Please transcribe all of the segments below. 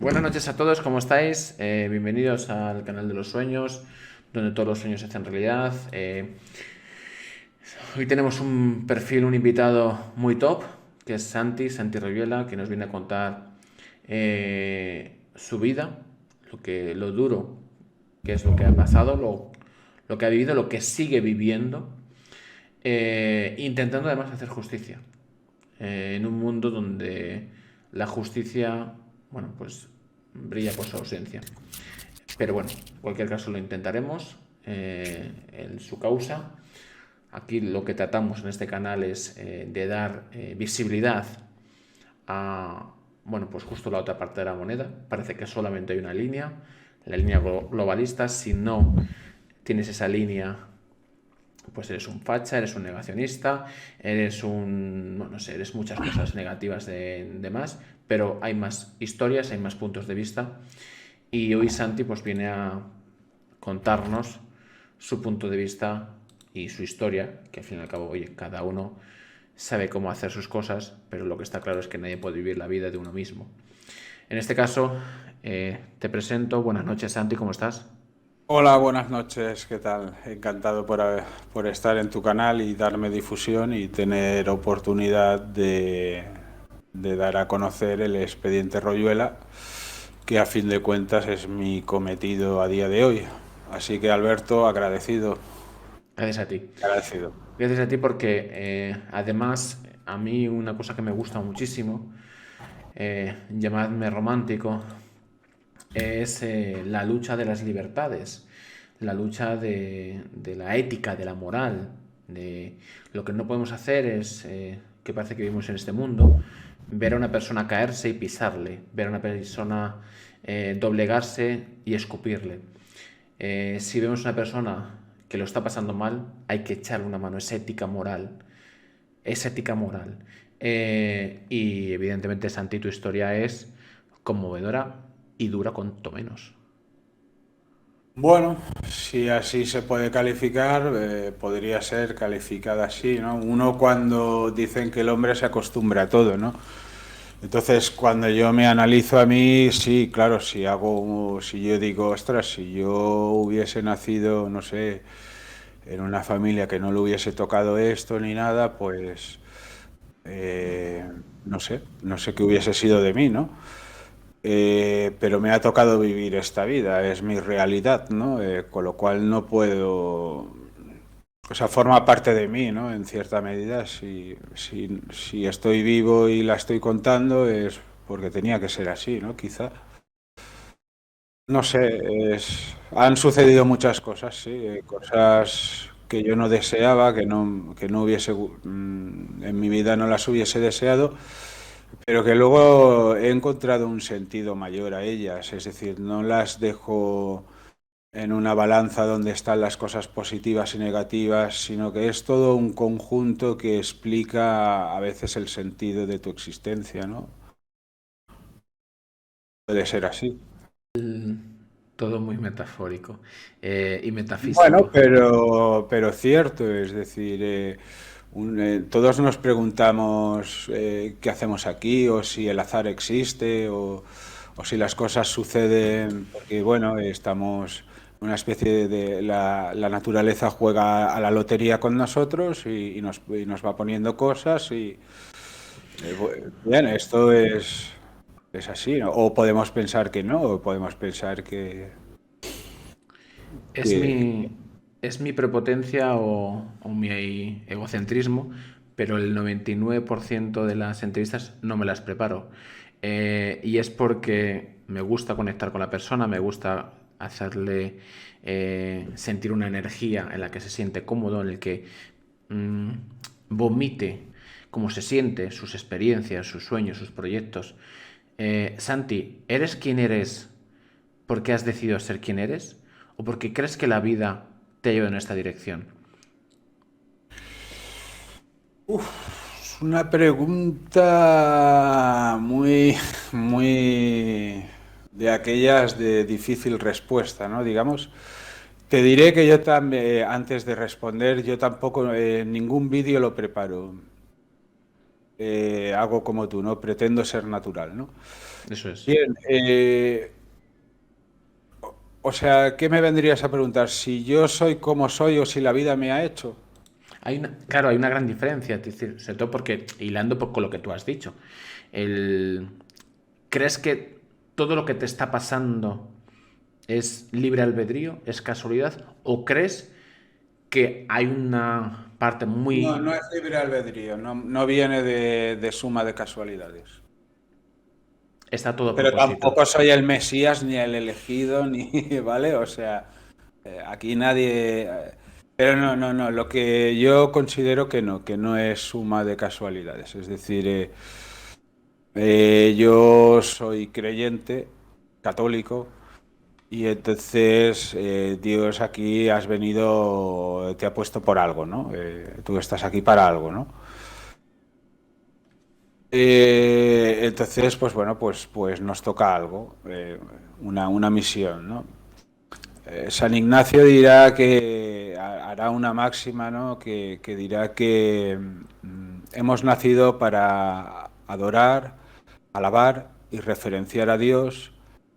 Buenas noches a todos, ¿cómo estáis? Bienvenidos al canal de los sueños, donde todos los sueños se hacen realidad. Hoy tenemos un perfil, un invitado muy top, que es Santi Rayuela, que nos viene a contar su vida, lo duro que es lo que ha pasado, lo que ha vivido, lo que sigue viviendo, intentando además hacer justicia. En un mundo donde la justicia, bueno, pues brilla por su ausencia. Pero bueno, en cualquier caso lo intentaremos en su causa. Aquí lo que tratamos en este canal es de dar visibilidad a, bueno, pues justo la otra parte de la moneda. Parece que solamente hay una línea, la línea globalista. Si no tienes esa línea, pues eres un facha, eres un negacionista, eres un, bueno, no sé, eres muchas cosas negativas de más, pero hay más historias, hay más puntos de vista. Y hoy Santi pues viene a contarnos su punto de vista y su historia, que al fin y al cabo, oye, cada uno sabe cómo hacer sus cosas, pero lo que está claro es que nadie puede vivir la vida de uno mismo. En este caso, te presento. Buenas noches, Santi, ¿cómo estás? Hola, buenas noches, ¿qué tal? Encantado por estar en tu canal y darme difusión y tener oportunidad de dar a conocer el expediente Royuela, que a fin de cuentas es mi cometido a día de hoy. Así que Alberto, agradecido, Gracias a ti. agradecido. Gracias a ti porque además a mí una cosa que me gusta muchísimo, llamadme romántico, es la lucha de las libertades, la lucha de la ética, de la moral, de lo que no podemos hacer es, que parece que vivimos en este mundo, ver a una persona caerse y pisarle, ver a una persona doblegarse y escupirle. Si vemos a una persona que lo está pasando mal, hay que echarle una mano, es ética moral, es ética moral. Y evidentemente, Santi, tu historia es conmovedora y dura cuanto menos. Bueno, si así se puede calificar, podría ser calificada así, ¿no? Uno cuando dicen que el hombre se acostumbra a todo, ¿no? Entonces, cuando yo me analizo a mí, sí, claro, si yo digo, ostras, si yo hubiese nacido, no sé, en una familia que no le hubiese tocado esto ni nada, pues, eh, no sé qué hubiese sido de mí, ¿no? Pero me ha tocado vivir esta vida, es mi realidad, ¿no? Con lo cual no puedo, o sea, forma parte de mí, ¿no? En cierta medida, si estoy vivo y la estoy contando es porque tenía que ser así, ¿no? Quizá. No sé, han sucedido muchas cosas, sí, cosas que yo no deseaba, que no hubiese, en mi vida no las hubiese deseado, pero que luego he encontrado un sentido mayor a ellas, es decir, no las dejo en una balanza donde están las cosas positivas y negativas, sino que es todo un conjunto que explica a veces el sentido de tu existencia, ¿no? Puede ser así. Todo muy metafórico y Bueno, metafísico. pero cierto, es decir, todos nos preguntamos qué hacemos aquí o si el azar existe o si las cosas suceden porque, bueno, estamos una especie la naturaleza juega a la lotería con nosotros y nos va poniendo cosas y, bien, esto es así, ¿no? O podemos pensar que no, o podemos pensar Es que mi, es mi prepotencia o mi egocentrismo, pero el 99% de las entrevistas no me las preparo. Y es porque me gusta conectar con la persona, me gusta hacerle sentir una energía en la que se siente cómodo, en el que mm, vomite cómo se siente, sus experiencias, sus sueños, sus proyectos. Santi, ¿eres quien eres porque has decidido ser quien eres? ¿O porque crees que la vida te ha llevado en esta dirección? es una pregunta muy de aquellas de difícil respuesta, ¿no? Digamos, te diré que yo también, antes de responder, yo tampoco ningún vídeo lo preparo. hago como tú, ¿no? Pretendo ser natural, ¿no? Eso es. Bien, o sea, ¿qué me vendrías a preguntar? ¿Si yo soy como soy o si la vida me ha hecho? Claro, hay una gran diferencia, es decir, sobre todo porque, hilando con lo que tú has dicho, el, ¿crees que todo lo que te está pasando es libre albedrío, es casualidad? ¿O crees que hay una parte No, muy... no es libre albedrío, no, no viene de suma de casualidades. está todo a Pero propósito? tampoco soy el Mesías ni el elegido, ni, ¿vale? O sea, aquí nadie... pero no, no, no, lo que yo considero que no es suma de casualidades. Es decir, yo soy creyente, católico, y entonces Dios aquí has venido, te ha puesto por algo, ¿no? Tú estás aquí para algo, ¿no? Entonces, pues bueno, pues nos toca algo, una misión, ¿no? San Ignacio dirá que hará una máxima, ¿no? Que dirá que hemos nacido para adorar, alabar y referenciar a Dios,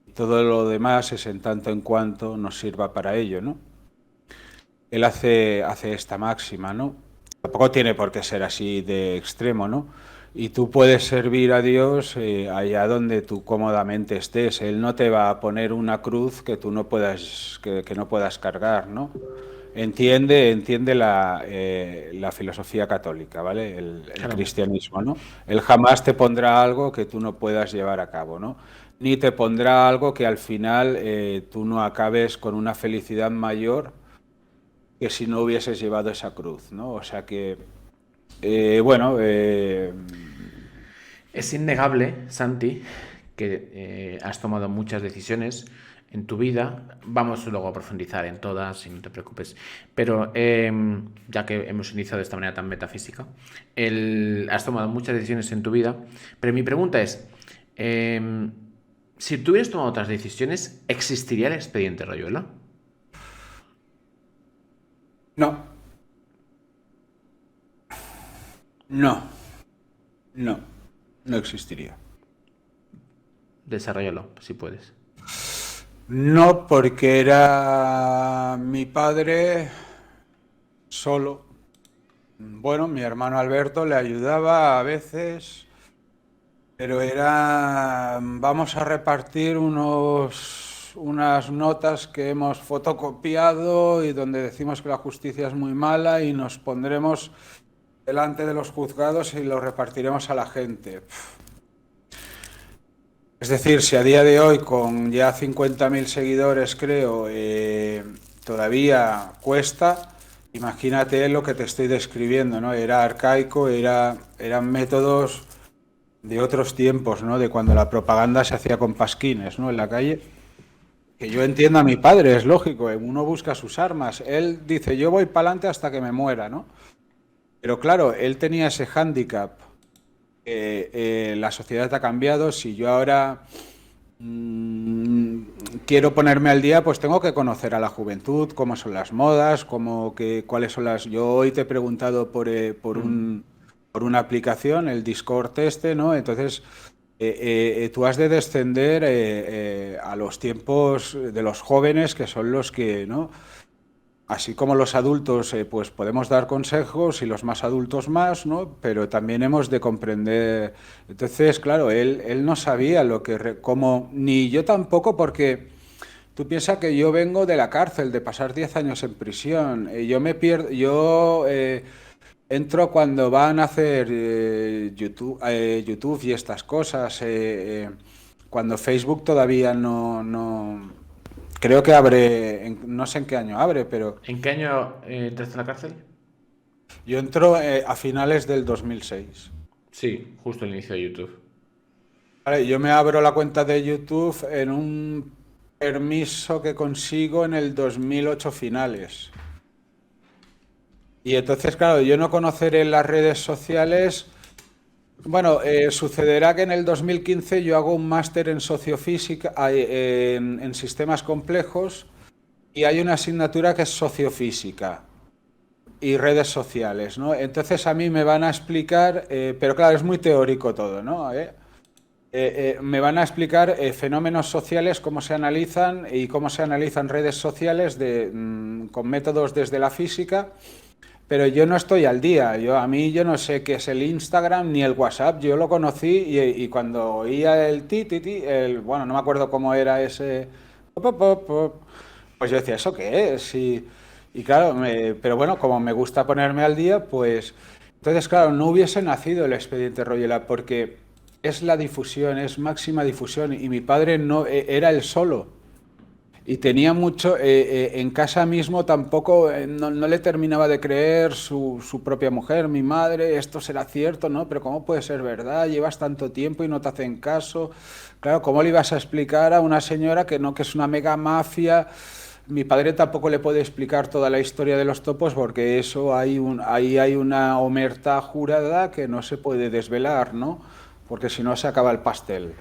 y todo lo demás es en tanto en cuanto nos sirva para ello, ¿no? Él hace esta máxima, ¿no? Tampoco tiene por qué ser así de extremo, ¿no? Y tú puedes servir a Dios allá donde tú cómodamente estés. Él no te va a poner una cruz que tú no puedas, que no puedas cargar, ¿no? Entiende la filosofía católica, ¿vale? El Claro. cristianismo, ¿no? Él jamás te pondrá algo que tú no puedas llevar a cabo, ¿no? Ni te pondrá algo que al final tú no acabes con una felicidad mayor que si no hubieses llevado esa cruz, ¿no? O sea que, bueno, Es innegable, Santi, que has tomado muchas decisiones en tu vida. Vamos luego a profundizar en todas, y no te preocupes. Pero ya que hemos iniciado de esta manera tan metafísica, has tomado muchas decisiones en tu vida. Pero mi pregunta es, si tú hubieras tomado otras decisiones, ¿existiría el expediente Rayuela? no, no, no, no existiría. Desarrollalo, si puedes. No, porque era mi padre solo. Bueno, mi hermano Alberto le ayudaba a veces, pero era, vamos a repartir unas notas que hemos fotocopiado y donde decimos que la justicia es muy mala y nos pondremos delante de los juzgados y lo repartiremos a la gente. Es decir, si a día de hoy, con ya 50.000 seguidores, creo, todavía cuesta, imagínate lo que te estoy describiendo, ¿no? Era arcaico, eran métodos de otros tiempos, ¿no? De cuando la propaganda se hacía con pasquines, ¿no? En la calle. Que yo entiendo a mi padre, es lógico, uno busca sus armas. Él dice, yo voy para adelante hasta que me muera, ¿no? Pero claro, él tenía ese hándicap. La sociedad ha cambiado. Si yo ahora quiero ponerme al día, pues tengo que conocer a la juventud, cómo son las modas, cuáles son las... Yo hoy te he preguntado por una aplicación, el Discord este, ¿no? Entonces, tú has de descender a los tiempos de los jóvenes, que son los que, ¿no? Así como los adultos, pues podemos dar consejos y los más adultos más, ¿no? Pero también hemos de comprender. Entonces, claro, él no sabía cómo, ni yo tampoco, porque tú piensas que yo vengo de la cárcel, de pasar 10 años en prisión. Yo me pierdo, entro cuando van a hacer YouTube y estas cosas. Cuando Facebook todavía no. Creo que abre, no sé en qué año abre, pero ¿En qué año entraste en la cárcel? yo entro a finales del 2006. Sí, justo al inicio de YouTube. Vale, yo me abro la cuenta de YouTube en un permiso que consigo en el 2008 finales. Y entonces, claro, yo no conoceré las redes sociales. Bueno, sucederá que en el 2015 yo hago un máster en sociofísica, en sistemas complejos, y hay una asignatura que es sociofísica. y redes sociales, ¿no? Entonces a mí me van a explicar, pero claro, es muy teórico todo, ¿no? Me van a explicar fenómenos sociales, cómo se analizan y cómo se analizan redes sociales con métodos desde la física, pero yo no estoy al día. Yo no sé qué es el Instagram ni el WhatsApp. Yo lo conocí y cuando oía el bueno, no me acuerdo cómo era ese, pop, pop, pop, pues yo decía, ¿eso qué es? Y claro, pero bueno, como me gusta ponerme al día, pues entonces, claro, no hubiese nacido el expediente Royela porque es la difusión, es máxima difusión y mi padre no era el solo. Y tenía mucho, en casa mismo tampoco, no le terminaba de creer su propia mujer, mi madre, esto será cierto, ¿no? Pero ¿cómo puede ser verdad? Llevas tanto tiempo y no te hacen caso. Claro, ¿cómo le ibas a explicar a una señora que no, que es una mega mafia? Mi padre tampoco le puede explicar toda la historia de los topos porque eso ahí hay una omertà jurada que no se puede desvelar, ¿no? Porque si no se acaba el pastel.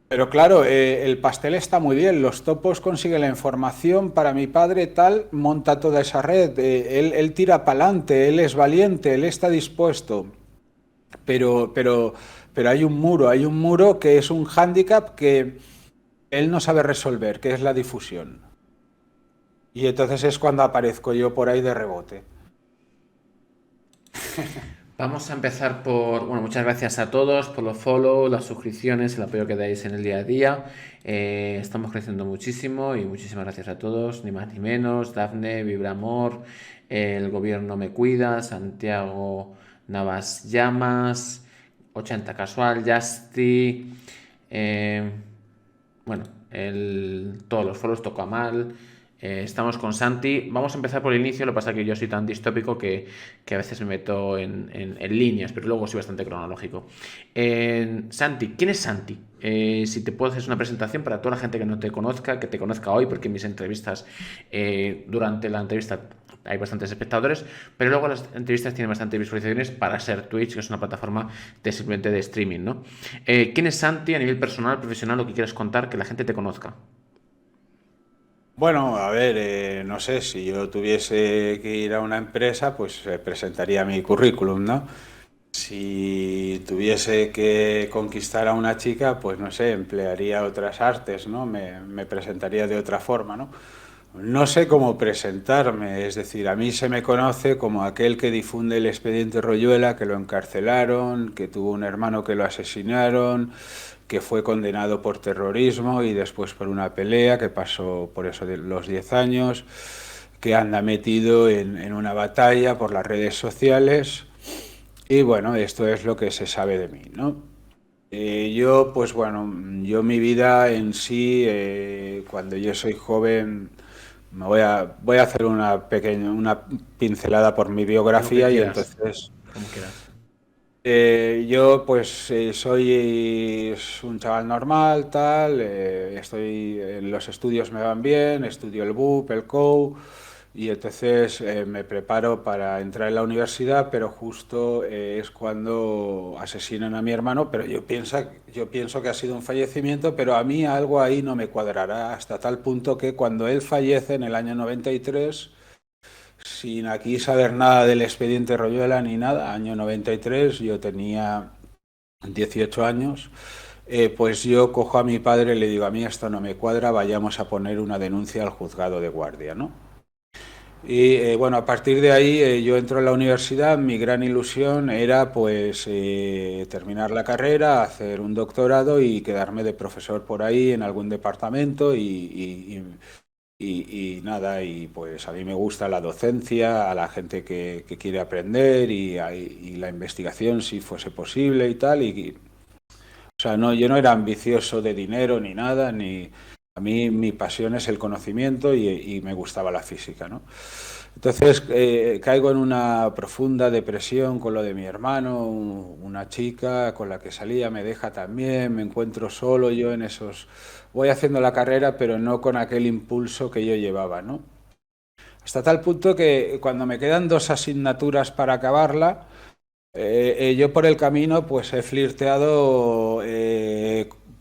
Pero claro, el pastel está muy bien, los topos consiguen la información, para mi padre tal, monta toda esa red, él tira para adelante, él es valiente, él está dispuesto, pero, pero, pero hay un muro que es un hándicap que él no sabe resolver, que es la difusión. Y entonces es cuando aparezco yo por ahí de rebote. Vamos a empezar por, bueno, muchas gracias a todos por los follow, las suscripciones, el apoyo que dais en el día a día. Estamos creciendo muchísimo y muchísimas gracias a todos, ni más ni menos. Dafne, Vibramor, el gobierno me cuida, Santiago Navas Llamas, 80 Casual, Justy, eh, bueno, todos los follows toco a mal. Estamos con Santi. Vamos a empezar por el inicio. Lo que pasa es que yo soy tan distópico que a veces me meto en líneas, pero luego soy bastante cronológico. Santi, ¿quién es Santi? Si te puedo hacer una presentación para toda la gente que no te conozca, que te conozca hoy, porque en mis entrevistas, durante la entrevista hay bastantes espectadores, pero luego las entrevistas tienen bastantes visualizaciones para ser Twitch, que es una plataforma simplemente de streaming, ¿no? ¿Quién es Santi a nivel personal, profesional, lo que quieras contar, que la gente te conozca? Bueno, a ver, no sé, si yo tuviese que ir a una empresa, pues presentaría mi currículum, ¿no? Si tuviese que conquistar a una chica, pues no sé, emplearía otras artes, ¿no? Me presentaría de otra forma, ¿no? No sé cómo presentarme, es decir, a mí se me conoce como aquel que difunde el expediente Royuela, que lo encarcelaron, que tuvo un hermano que lo asesinaron, que fue condenado por terrorismo y después por una pelea, que pasó por eso de los 10 años, que anda metido en una batalla por las redes sociales. Y bueno, esto es lo que se sabe de mí, ¿no? Yo, pues bueno, yo mi vida en sí, cuando yo soy joven, voy a hacer una pincelada por mi Lo que biografía y quieras, entonces como quieras. yo pues soy un chaval normal, tal, estoy en los estudios me van bien, estudio el BUP, el COU y entonces me preparo para entrar en la universidad, pero justo es cuando asesinan a mi hermano, pero yo pienso que ha sido un fallecimiento, pero a mí algo ahí no me cuadrará hasta tal punto que cuando él fallece en el año 93, sin aquí saber nada del expediente Royuela ni nada, año 93, yo tenía 18 años, pues yo cojo a mi padre y le digo, a mí esto no me cuadra, vayamos a poner una denuncia al juzgado de guardia, ¿no? Y bueno, a partir de ahí yo entro a la universidad, mi gran ilusión era pues terminar la carrera, hacer un doctorado y quedarme de profesor por ahí en algún departamento y nada, y pues a mí me gusta la docencia, a la gente que quiere aprender y la investigación si fuese posible y tal. O sea, no, yo no era ambicioso de dinero ni nada, ni a mí mi pasión es el conocimiento y me gustaba la física, ¿no? Entonces caigo en una profunda depresión con lo de mi hermano, una chica con la que salía me deja también, me encuentro solo yo en esos... Voy haciendo la carrera, pero no con aquel impulso que yo llevaba, ¿no? Hasta tal punto que cuando me quedan dos asignaturas para acabarla, yo por el camino pues he flirteado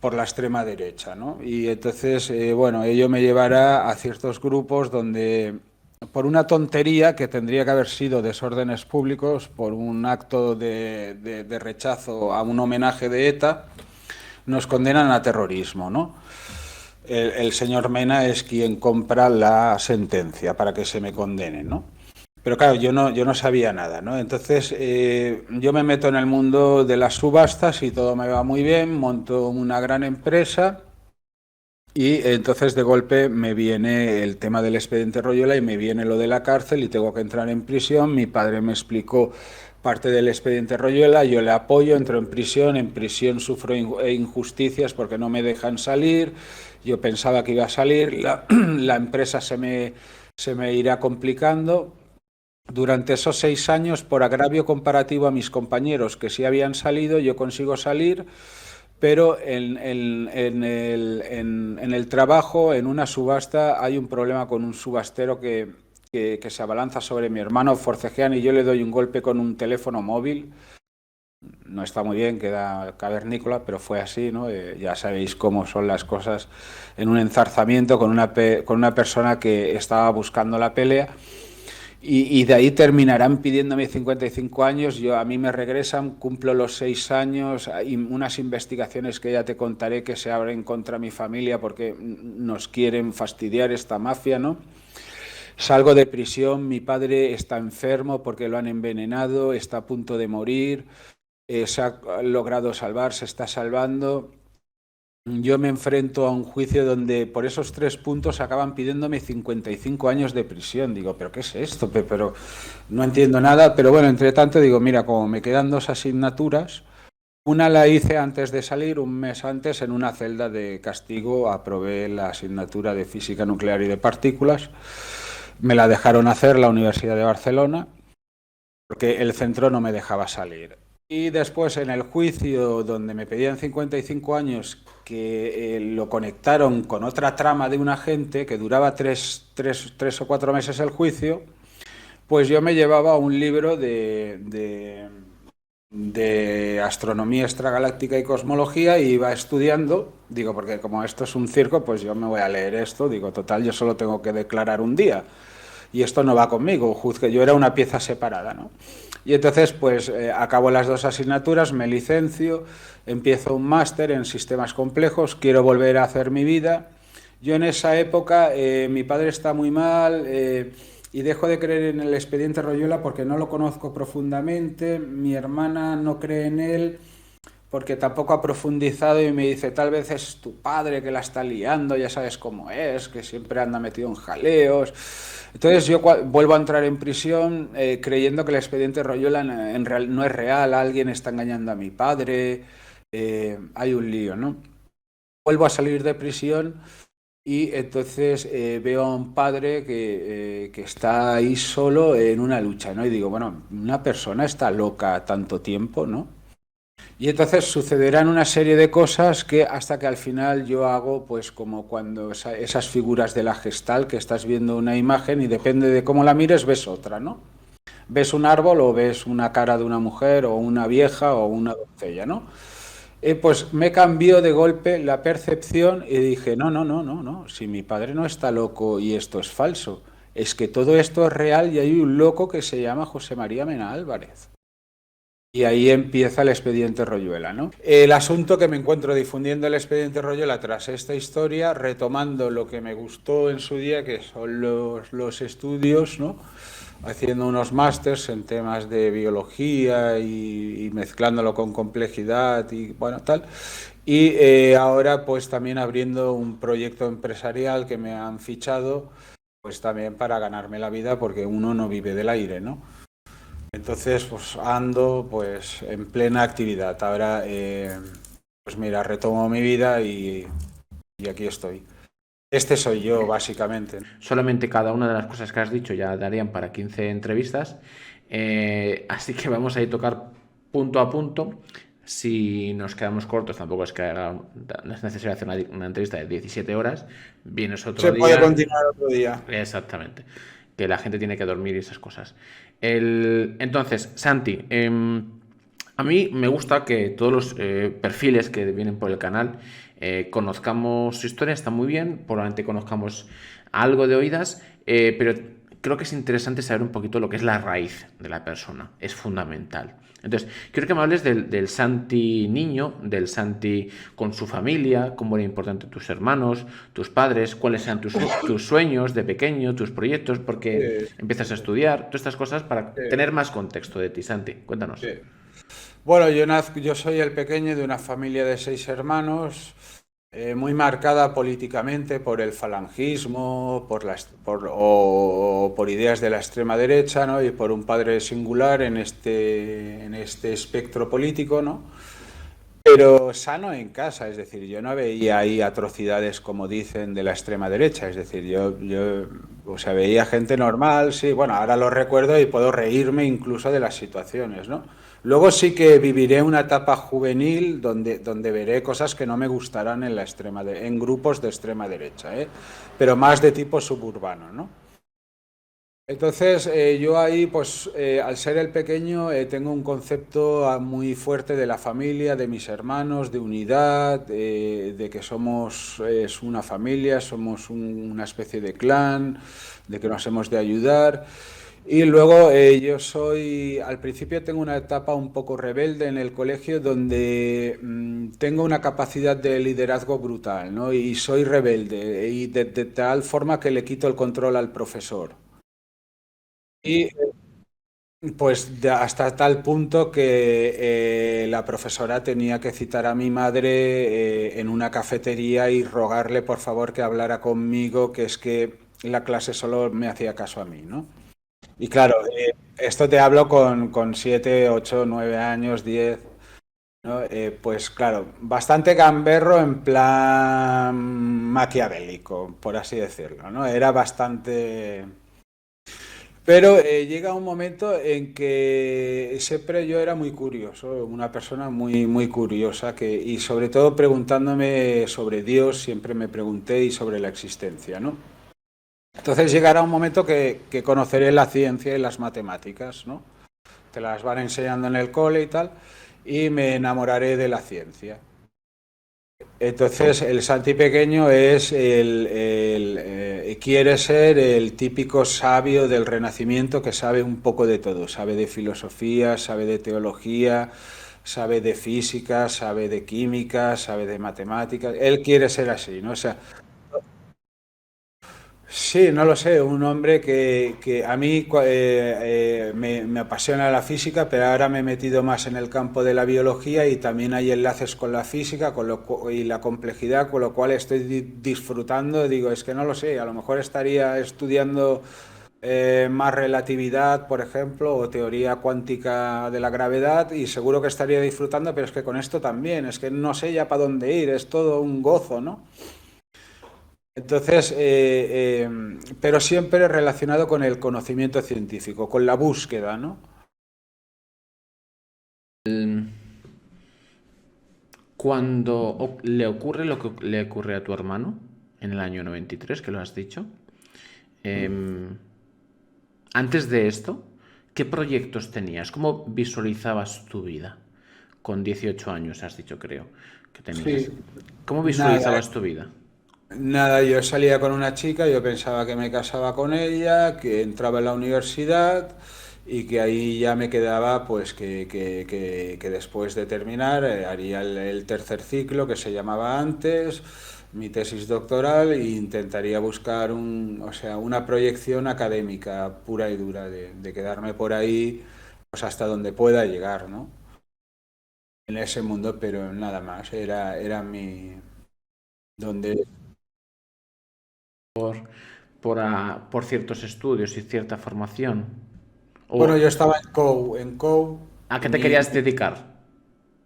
por la extrema derecha, ¿no? Y entonces, bueno, ello me llevará a ciertos grupos donde por una tontería que tendría que haber sido desórdenes públicos, por un acto de rechazo a un homenaje de ETA, nos condenan a terrorismo, ¿no? El señor Mena es quien compra la sentencia para que se me condene, ¿no? Pero claro, yo no sabía nada, ¿no? Entonces yo me meto en el mundo de las subastas y todo me va muy bien, monto una gran empresa y entonces de golpe me viene el tema del expediente Royola y me viene lo de la cárcel y tengo que entrar en prisión. Mi padre me explicó parte del expediente Royola, yo le apoyo, entro en prisión sufro injusticias porque no me dejan salir, yo pensaba que iba a salir, la empresa se me irá complicando. Durante esos 6 años, por agravio comparativo a mis compañeros que sí habían salido, yo consigo salir, pero en el trabajo, en una subasta, hay un problema con un subastero que se abalanza sobre mi hermano, forcejean y yo le doy un golpe con un teléfono móvil. No está muy bien, queda cavernícola, pero fue así, ¿no? Ya sabéis cómo son las cosas en un enzarzamiento con una persona que estaba buscando la pelea. Y de ahí terminarán pidiéndome 55 años, a mí me regresan, cumplo los 6 años, hay unas investigaciones que ya te contaré que se abren contra mi familia porque nos quieren fastidiar esta mafia, ¿no? Salgo de prisión, mi padre está enfermo porque lo han envenenado, está a punto de morir, se ha logrado salvar, se está salvando. Yo me enfrento a un juicio donde por esos 3 puntos acaban pidiéndome 55 años de prisión. Digo, ¿pero qué es esto? Pero no entiendo nada. Pero bueno, entre tanto digo, mira, como me quedan 2 asignaturas, una la hice antes de salir, un mes antes, en una celda de castigo, aprobé la asignatura de física nuclear y de partículas. Me la dejaron hacer la Universidad de Barcelona, porque el centro no me dejaba salir. Y después en el juicio donde me pedían 55 años, que lo conectaron con otra trama de un agente que duraba 3 o 4 meses el juicio, pues yo me llevaba un libro de astronomía extragaláctica y cosmología y iba estudiando, digo, porque como esto es un circo, pues yo me voy a leer esto, digo, total, yo solo tengo que declarar un día y esto no va conmigo, juzgue, yo era una pieza separada, ¿no? Y entonces, pues acabo las 2 asignaturas, me licencio, empiezo un máster en sistemas complejos, quiero volver a hacer mi vida. Yo en esa época, mi padre está muy mal y dejo de creer en el expediente Royola porque no lo conozco profundamente, mi hermana no cree en él porque tampoco ha profundizado y me dice, tal vez es tu padre que la está liando, ya sabes cómo es, que siempre anda metido en jaleos. Entonces yo vuelvo a entrar en prisión creyendo que el expediente Royola no es real, alguien está engañando a mi padre, hay un lío, ¿no? Vuelvo a salir de prisión y entonces veo a un padre que está ahí solo en una lucha, ¿no? Y digo, bueno, una persona está loca tanto tiempo, ¿no? Y entonces sucederán una serie de cosas que hasta que al final yo hago, pues como cuando esas figuras de la Gestalt, que estás viendo una imagen y depende de cómo la mires ves otra, ¿no? Ves un árbol o ves una cara de una mujer o una vieja o una doncella, ¿no? Pues me cambió de golpe la percepción y dije, no, no, no, no, no, si mi padre no está loco y esto es falso, es que todo esto es real y hay un loco que se llama José María Mena Álvarez. Y ahí empieza el expediente Royuela, ¿no? El asunto que me encuentro difundiendo el expediente Royuela tras esta historia, retomando lo que me gustó en su día, que son los estudios, ¿no? Haciendo unos másters en temas de biología y mezclándolo con complejidad y bueno, tal. Y ahora pues también abriendo un proyecto empresarial que me han fichado, pues también para ganarme la vida, porque uno no vive del aire, ¿no? Entonces, pues ando pues en plena actividad. Ahora, pues mira, retomo mi vida y aquí estoy. Este soy yo, básicamente. Solamente cada una de las cosas que has dicho ya darían para 15 entrevistas. Así que vamos a ir tocar punto a punto. Si nos quedamos cortos, tampoco es que no es necesario hacer una entrevista de 17 horas. Vienes otro Se día. puede continuar otro día. Exactamente. Que la gente tiene que dormir y esas cosas. Entonces, Santi, a mí me gusta que todos los perfiles que vienen por el canal conozcamos su historia, está muy bien, probablemente conozcamos algo de oídas, pero creo que es interesante saber un poquito lo que es la raíz de la persona. Es fundamental. Entonces, quiero que me hables del Santi niño, del Santi con su familia, cómo era importante tus hermanos, tus padres, cuáles eran tus sueños de pequeño, tus proyectos, porque Sí, empiezas a estudiar, todas estas cosas para sí, tener más contexto de ti, Santi. Cuéntanos. sí. Bueno, yo soy el pequeño de una familia de 6 hermanos, muy marcada políticamente por el falangismo, o por ideas de la extrema derecha, ¿no? Y por un padre singular en este espectro político, ¿no? Pero sano en casa, es decir, yo no veía ahí atrocidades como dicen de la extrema derecha, es decir, o sea, veía gente normal, sí, bueno, ahora lo recuerdo y puedo reírme incluso de las situaciones, ¿no? Luego sí que viviré una etapa juvenil donde veré cosas que no me gustarán en grupos de extrema derecha, ¿eh? Pero más de tipo suburbano, ¿no? Entonces, yo ahí, pues, al ser el pequeño, tengo un concepto muy fuerte de la familia, de mis hermanos, de unidad, de que somos es una familia, somos una especie de clan, de que nos hemos de ayudar. Y luego al principio tengo una etapa un poco rebelde en el colegio donde tengo una capacidad de liderazgo brutal, ¿no? Y soy rebelde y de tal forma que le quito el control al profesor. Y pues hasta tal punto que la profesora tenía que citar a mi madre en una cafetería y rogarle por favor que hablara conmigo, que es que la clase solo me hacía caso a mí, ¿no? Y claro, esto te hablo con 7, 8, 9 años, 10, ¿no? Pues claro, bastante gamberro en plan maquiavélico, por así decirlo, ¿no? Era bastante... Pero llega un momento en que siempre yo era muy curioso, una persona muy, muy curiosa, y sobre todo preguntándome sobre Dios, siempre me pregunté y sobre la existencia, ¿no? Entonces llegará un momento que conoceré la ciencia y las matemáticas, ¿no? Te las van enseñando en el cole y tal, y me enamoraré de la ciencia. Entonces, el Santi pequeño quiere ser el típico sabio del Renacimiento que sabe un poco de todo, sabe de filosofía, sabe de teología, sabe de física, sabe de química, sabe de matemáticas. Él quiere ser así, ¿no? O sea, sí, no lo sé, un hombre que a mí me apasiona la física, pero ahora me he metido más en el campo de la biología y también hay enlaces con la física y la complejidad, con lo cual estoy disfrutando. Digo, es que no lo sé, a lo mejor estaría estudiando más relatividad, por ejemplo, o teoría cuántica de la gravedad y seguro que estaría disfrutando, pero es que con esto también, es que no sé ya para dónde ir, es todo un gozo, ¿no? Entonces, pero siempre relacionado con el conocimiento científico, con la búsqueda, ¿no? Cuando le ocurre lo que le ocurre a tu hermano en el año 93, que lo has dicho, em, antes de esto, ¿qué proyectos tenías? ¿Cómo visualizabas tu vida? Con 18 años has dicho, creo, que tenías. Sí, ¿Cómo nada, visualizabas tu vida? nada, yo salía con una chica, yo pensaba que me casaba con ella, que entraba en la universidad y que ahí ya me quedaba, pues que después de terminar haría el tercer ciclo que se llamaba antes, mi tesis doctoral e intentaría buscar o sea, una proyección académica pura y dura de quedarme por ahí pues hasta donde pueda llegar, ¿no? En ese mundo, pero nada más, era donde... Por, por ciertos estudios y cierta formación. Bueno, ¿O yo estaba en COU, a qué te mi, querías dedicar?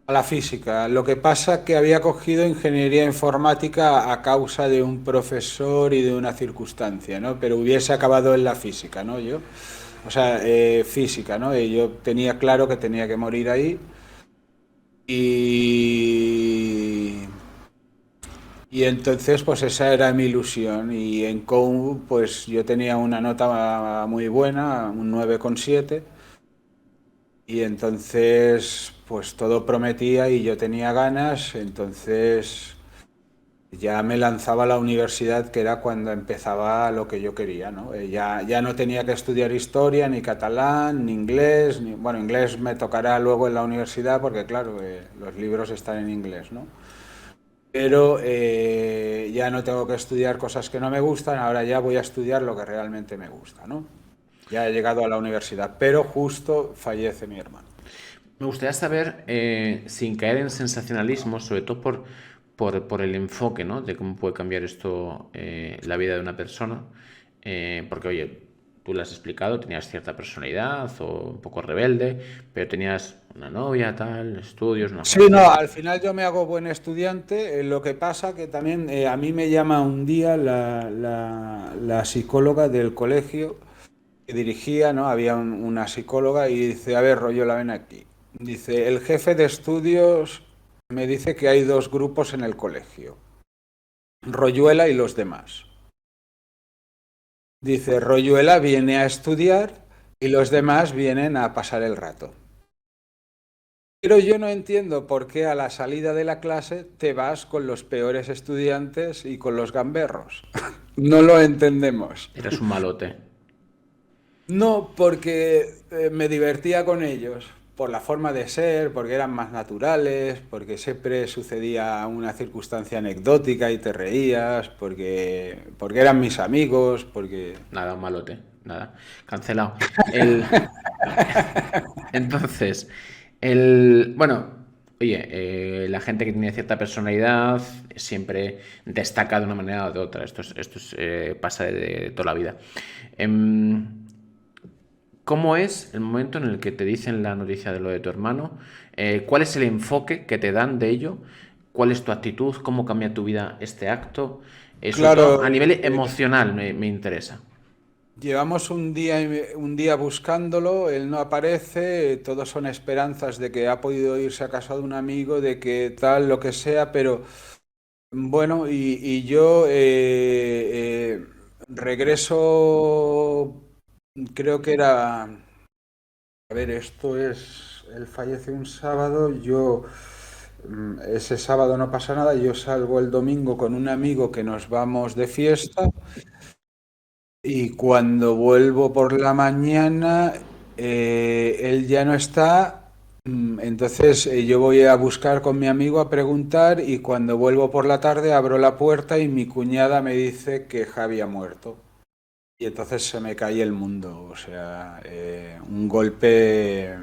a la física. Lo que pasa que había cogido ingeniería informática a causa de un profesor y de una circunstancia, ¿no? Pero hubiese acabado en la física, ¿no? O sea, física, ¿no? Y yo tenía claro que tenía que morir ahí y, y entonces pues esa era mi ilusión y en COU pues yo tenía una nota muy buena, un 9,7. Y entonces, pues todo prometía y yo tenía ganas, entonces ya me lanzaba a la universidad, que era cuando empezaba lo que yo quería, ¿no? Ya no tenía que estudiar historia, ni catalán, ni inglés, bueno, inglés me tocará luego en la universidad porque, claro, los libros están en inglés, ¿no? Pero ya no tengo que estudiar cosas que no me gustan, ahora ya voy a estudiar lo que realmente me gusta, ¿no? Ya he llegado a la universidad, pero justo fallece mi hermano. Me gustaría saber, sin caer en sensacionalismo, sobre todo por el enfoque, ¿no? De cómo puede cambiar esto la vida de una persona. Porque, oye, tú lo has explicado, tenías cierta personalidad o un poco rebelde, pero tenías una novia, tal, estudios, una Sí, no, familia. al final yo me hago buen estudiante, lo que pasa que también a mí me llama un día la psicóloga del colegio que dirigía, ¿no? Había una psicóloga y dice, a ver, Royola, ven aquí. Dice, el jefe de estudios me dice que hay dos grupos en el colegio, Royuela y los demás. Dice, Royuela viene a estudiar y los demás vienen a pasar el rato. Pero yo no entiendo por qué a la salida de la clase te vas con los peores estudiantes y con los gamberros. No lo entendemos. Eras un malote. No, porque me divertía con ellos, por la forma de ser, porque eran más naturales, porque siempre sucedía una circunstancia anecdótica y te reías, porque eran mis amigos, porque... Nada, un malote. Nada. Cancelado. El... Entonces, bueno, oye, la gente que tiene cierta personalidad siempre destaca de una manera o de otra. Pasa de toda la vida. Em, ¿Cómo es el momento en el que te dicen la noticia de lo de tu hermano? ¿Cuál es el enfoque que te dan de ello? ¿Cuál es tu actitud? ¿Cómo cambia tu vida este acto? Sobre todo Claro, a nivel emocional me interesa. llevamos un día buscándolo, él no aparece, todos son esperanzas de que ha podido irse a casa de un amigo, de que tal, lo que sea, pero bueno, y yo regreso, creo que era, a ver, esto es, él fallece un sábado, yo ese sábado no pasa nada, yo salgo el domingo con un amigo que nos vamos de fiesta. Y cuando vuelvo por la mañana, él ya no está. Entonces yo voy a buscar con mi amigo a preguntar y cuando vuelvo por la tarde abro la puerta y mi cuñada me dice que Javi ha muerto. Y entonces se me cae el mundo. O sea, un golpe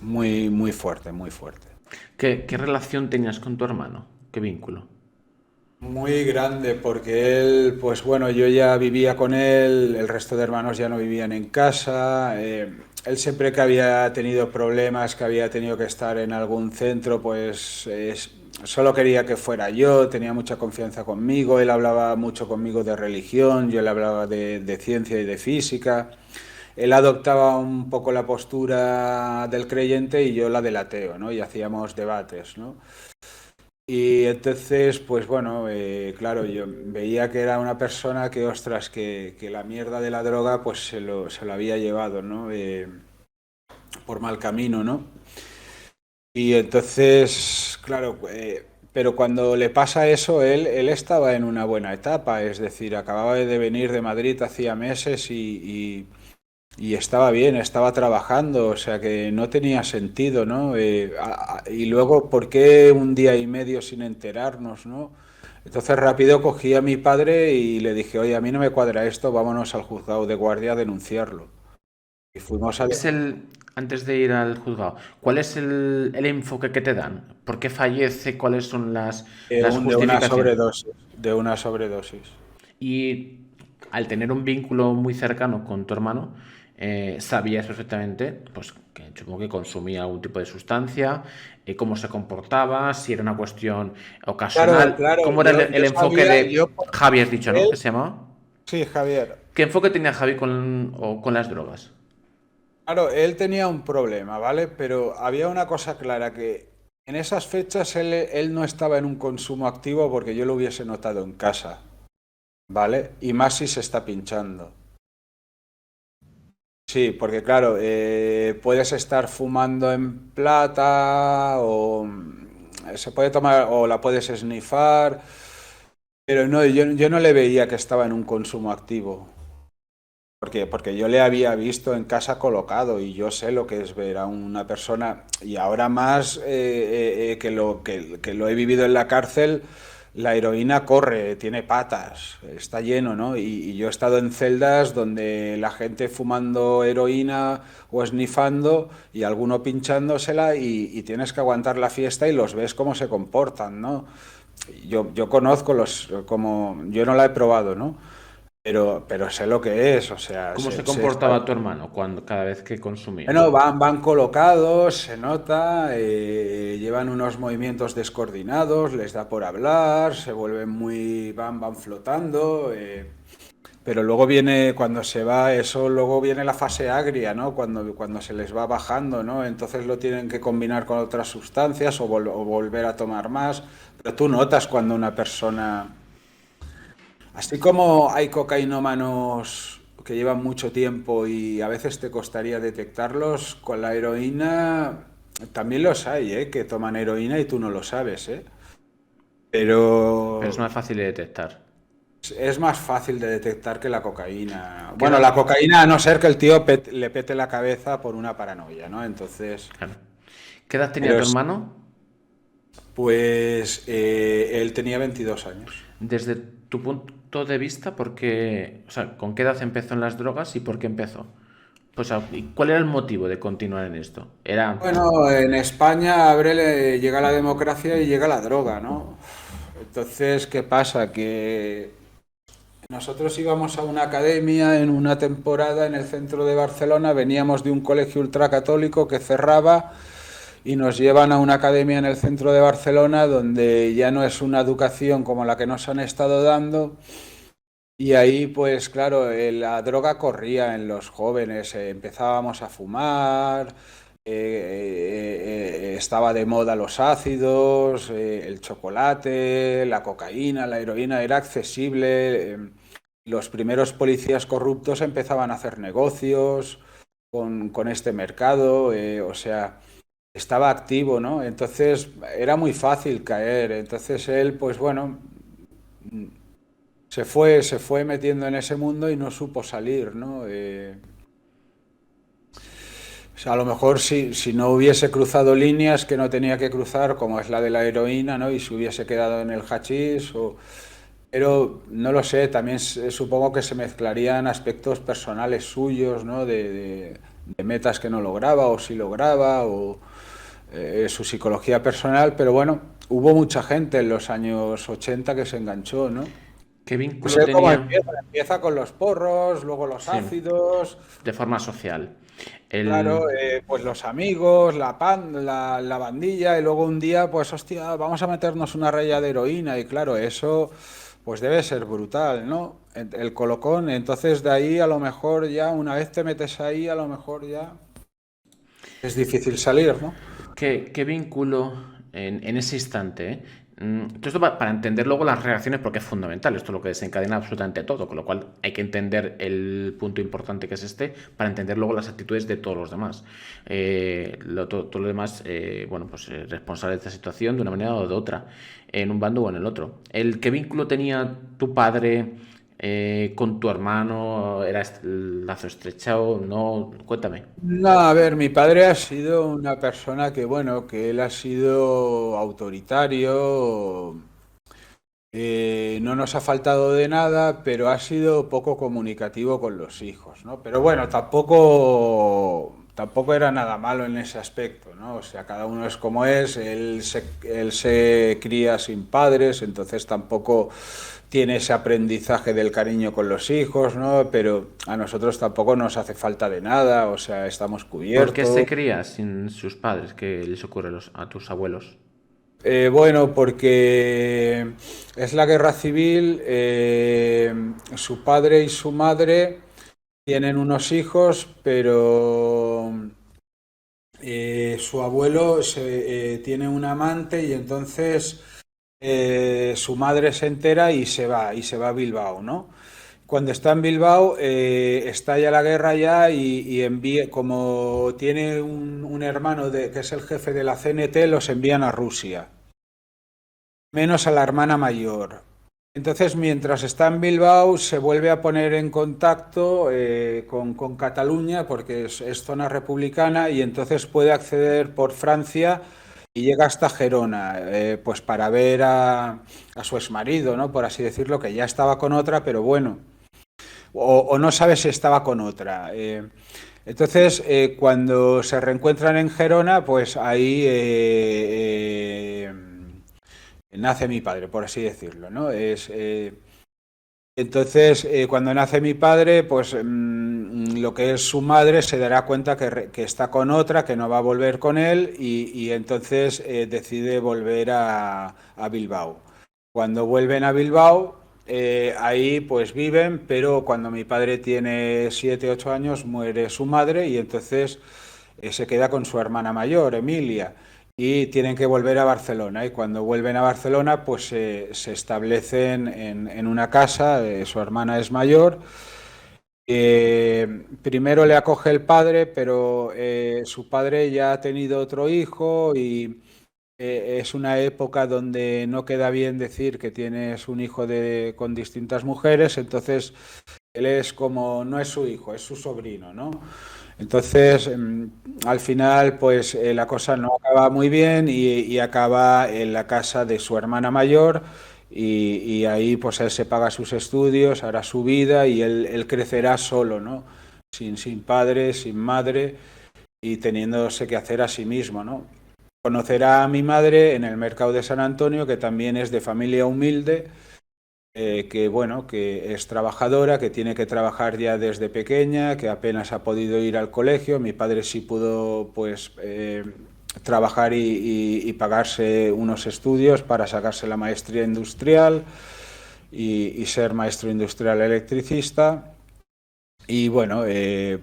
muy, muy fuerte, muy fuerte. ¿Qué relación tenías con tu hermano? ¿Qué vínculo? Muy grande, porque él, pues bueno, yo ya vivía con él, el resto de hermanos ya no vivían en casa. Él siempre que había tenido problemas, que había tenido que estar en algún centro, pues solo quería que fuera yo, tenía mucha confianza conmigo, él hablaba mucho conmigo de religión, yo le hablaba de ciencia y de física. Él adoptaba un poco la postura del creyente y yo la del ateo, ¿no? Y hacíamos debates, ¿no? Y entonces, pues bueno, claro, yo veía que era una persona que, ostras, que la mierda de la droga pues se lo había llevado, ¿no? Por mal camino, ¿no? Y entonces, claro, pero cuando le pasa eso, él estaba en una buena etapa, es decir, acababa de venir de Madrid hacía meses y estaba bien, estaba trabajando, o sea que no tenía sentido, ¿no? Y luego, ¿por qué un día y medio sin enterarnos, ¿no? Entonces rápido cogí a mi padre y le dije, oye, a mí no me cuadra esto, vámonos al juzgado de guardia a denunciarlo. Y fuimos a... Antes de ir al juzgado, ¿cuál es el enfoque que te dan? ¿Por qué fallece? ¿Cuáles son las de una justificaciones? sobredosis, de una sobredosis. Y al tener un vínculo muy cercano con tu hermano, sabías perfectamente, pues, que supongo que consumía algún tipo de sustancia, cómo se comportaba, si era una cuestión Claro, ocasional. claro, ¿Cómo era yo el enfoque sabía, de Javi, has dicho, ¿no? él, ¿Que se llamaba? sí, Javier. ¿Qué enfoque tenía Javi con las drogas? Claro, él tenía un problema, ¿vale? Pero había una cosa clara, que en esas fechas él no estaba en un consumo activo porque yo lo hubiese notado en casa, ¿vale? Y más si se está pinchando. Sí, porque claro, puedes estar fumando en plata o se puede tomar o la puedes snifar, pero no, yo no le veía que estaba en un consumo activo. Porque yo le había visto en casa colocado y yo sé lo que es ver a una persona, y ahora más que lo he vivido en la cárcel, la heroína corre, tiene patas, está lleno, ¿no? Y yo he estado en celdas donde la gente fumando heroína o esnifando y alguno pinchándosela y tienes que aguantar la fiesta y los ves cómo se comportan, ¿no? Yo conozco como, yo no la he probado, ¿no? Pero sé lo que es, o sea, ¿Cómo se comportaba tu hermano cada vez que consumía? bueno, van colocados, se nota, llevan unos movimientos descoordinados, les da por hablar, se vuelven van flotando, pero luego viene, cuando se va, eso luego viene la fase agria, ¿no? Cuando se les va bajando, ¿no? Entonces lo tienen que combinar con otras sustancias o volver a tomar más, pero tú notas cuando una persona. Así como hay cocainómanos que llevan mucho tiempo y a veces te costaría detectarlos, con la heroína también los hay, ¿eh? Que toman heroína y tú no lo sabes, ¿eh? Pero es Pero más fácil de detectar. es más fácil de detectar que la cocaína. ¿Qué Bueno, edad, la cocaína a no ser que el tío le pete la cabeza por una paranoia, ¿no? Entonces, claro. ¿Qué edad tenía pero tu hermano? pues él tenía 22 años. Desde tu punto de vista, o sea, ¿con qué edad empezó en las drogas y por qué empezó? Pues, ¿y cuál era el motivo de continuar en esto? Era, Bueno, en España llega la democracia y llega la droga, ¿no? Entonces, ¿qué pasa? Que nosotros íbamos a una academia en una temporada en el centro de Barcelona, veníamos de un colegio ultracatólico que cerraba y nos llevan a una academia en el centro de Barcelona donde ya no es una educación como la que nos han estado dando. Y ahí, pues claro, la droga corría en los jóvenes, empezábamos a fumar, estaba de moda los ácidos, el chocolate, la cocaína, la heroína, era accesible. Los primeros policías corruptos empezaban a hacer negocios con este mercado, o sea, estaba activo, ¿no? Entonces era muy fácil caer. Entonces él, pues bueno, se fue metiendo en ese mundo y no supo salir, ¿no? O sea, a lo mejor si no hubiese cruzado líneas que no tenía que cruzar, como es la de la heroína, ¿no? Y se hubiese quedado en el hachís, pero no lo sé, también supongo que se mezclarían aspectos personales suyos, ¿no? De metas que no lograba o sí lograba, o su psicología personal, pero bueno, hubo mucha gente en los años 80 que se enganchó, ¿no? ¿qué No vínculo sé cómo tenía? empieza con los porros, luego los Sí, ácidos, de forma social. El, claro, pues los amigos, la bandilla, y luego un día, pues hostia, vamos a meternos una raya de heroína, y claro, eso pues debe ser brutal, ¿no? El colocón, entonces de ahí a lo mejor ya, una vez te metes ahí, a lo mejor ya es difícil salir, ¿no? ¿qué vínculo en ese instante? Todo esto para entender luego las reacciones, porque es fundamental. Esto es lo que desencadena absolutamente todo, con lo cual hay que entender el punto importante que es este para entender luego las actitudes de todos los demás. Todo lo demás, bueno, pues responsable de esta situación de una manera o de otra, en un bando o en el otro. ¿Qué vínculo tenía tu padre con tu hermano? ¿Era el lazo estrechado? ¿No? Cuéntame. No, a ver, mi padre ha sido una persona que, bueno, que él ha sido autoritario, no nos ha faltado de nada, pero ha sido poco comunicativo con los hijos, ¿no? Pero bueno, tampoco era nada malo en ese aspecto, ¿no? O sea, cada uno es como es, él se cría sin padres, entonces tampoco tiene ese aprendizaje del cariño con los hijos, ¿no? Pero a nosotros tampoco nos hace falta de nada, o sea, estamos ¿Por qué se cubiertos. cría sin sus padres? ¿Qué les ocurre a tus abuelos? Bueno, porque es la guerra civil, su padre y su madre tienen unos hijos, pero su abuelo tiene un amante y entonces su madre se entera y se va a Bilbao, ¿no? Cuando está en Bilbao, estalla la guerra ya y como tiene un hermano que es el jefe de la CNT, los envían a Rusia. menos a la hermana mayor. Entonces, mientras está en Bilbao, se vuelve a poner en contacto con Cataluña, porque es zona republicana, y entonces puede acceder por Francia y llega hasta Gerona, pues para ver a su exmarido, ¿no? Por así decirlo, que ya estaba con otra, pero bueno, o no sabe si estaba con otra. Entonces, cuando se reencuentran en Gerona, pues ahí nace mi padre, por así decirlo, ¿no? Entonces, cuando nace mi padre, pues lo que es su madre se dará cuenta que está con otra, que no va a volver con él y entonces decide volver a Bilbao. Cuando vuelven a Bilbao, ahí pues viven, pero cuando mi padre tiene 7 8 años muere su madre y entonces se queda con su hermana mayor, Emilia, y tienen que volver a Barcelona. Y cuando vuelven a Barcelona, pues se establecen en una casa, su hermana es mayor. Primero le acoge el padre, pero su padre ya ha tenido otro hijo y es una época donde no queda bien decir que tienes un hijo con distintas mujeres, entonces él es como, no es su hijo, es su sobrino, ¿no? Entonces, al final, pues la cosa no acaba muy bien y acaba en la casa de su hermana mayor y ahí pues él se paga sus estudios, hará su vida y él crecerá solo, ¿no? Sin padre, sin madre y teniéndose que hacer a sí mismo, ¿no? Conocerá a mi madre en el mercado de San Antonio, que también es de familia humilde, que bueno, que es trabajadora, que tiene que trabajar ya desde pequeña, que apenas ha podido ir al colegio. Mi padre sí pudo, pues, trabajar y pagarse unos estudios para sacarse la maestría industrial y ser maestro industrial electricista. Y bueno,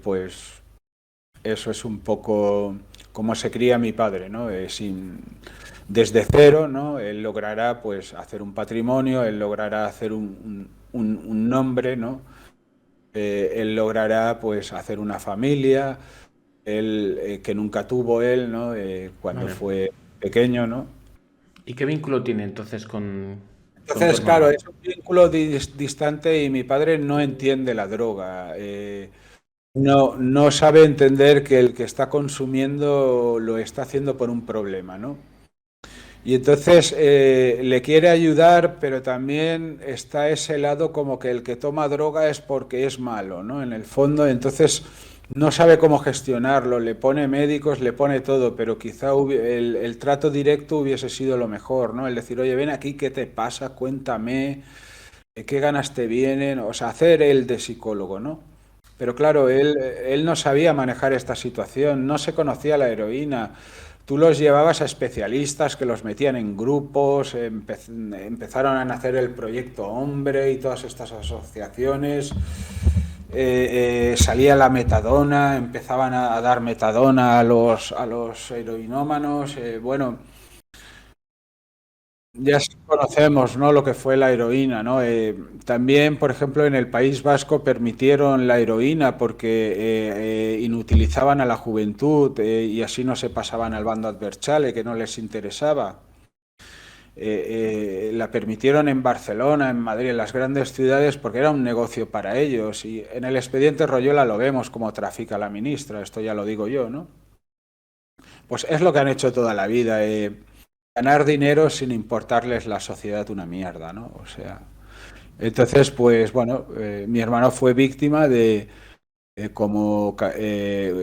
pues eso es un poco cómo se cría mi padre, ¿no? Desde cero, ¿no? Él logrará pues hacer un patrimonio, él logrará hacer un nombre, ¿no? Él logrará pues hacer una familia, él que nunca tuvo él, ¿no? Cuando Vale. fue pequeño, ¿no? ¿Y qué vínculo tiene entonces con tu Entonces, claro, hermano? es un vínculo distante y mi padre no entiende la droga. No sabe entender que el que está consumiendo lo está haciendo por un problema, ¿no? Y entonces le quiere ayudar, pero también está ese lado como que el que toma droga es porque es malo, ¿no? En el fondo, entonces no sabe cómo gestionarlo, le pone médicos, le pone todo, pero quizá el trato directo hubiese sido lo mejor, ¿no? El decir, oye, ven aquí, ¿qué te pasa? Cuéntame, ¿qué ganas te vienen? O sea, hacer él de psicólogo, ¿no? Pero claro, él no sabía manejar esta situación, no se conocía la heroína. Tú los llevabas a especialistas que los metían en grupos, empezaron a nacer el Proyecto Hombre y todas estas asociaciones. Salía la metadona, empezaban a dar metadona a los heroinómanos. Bueno, ya sí conocemos, ¿no? Lo que fue la heroína, ¿no? También, por ejemplo, en el País Vasco permitieron la heroína porque inutilizaban a la juventud y así no se pasaban al bando adverchale, que no les interesaba. La permitieron en Barcelona, en Madrid, en las grandes ciudades, porque era un negocio para ellos. Y en el expediente Royola lo vemos como trafica la ministra, esto ya lo digo yo, ¿no? Pues es lo que han hecho toda la vida. Ganar dinero sin importarles la sociedad una mierda, ¿no? O sea, entonces, pues bueno, mi hermano fue víctima de como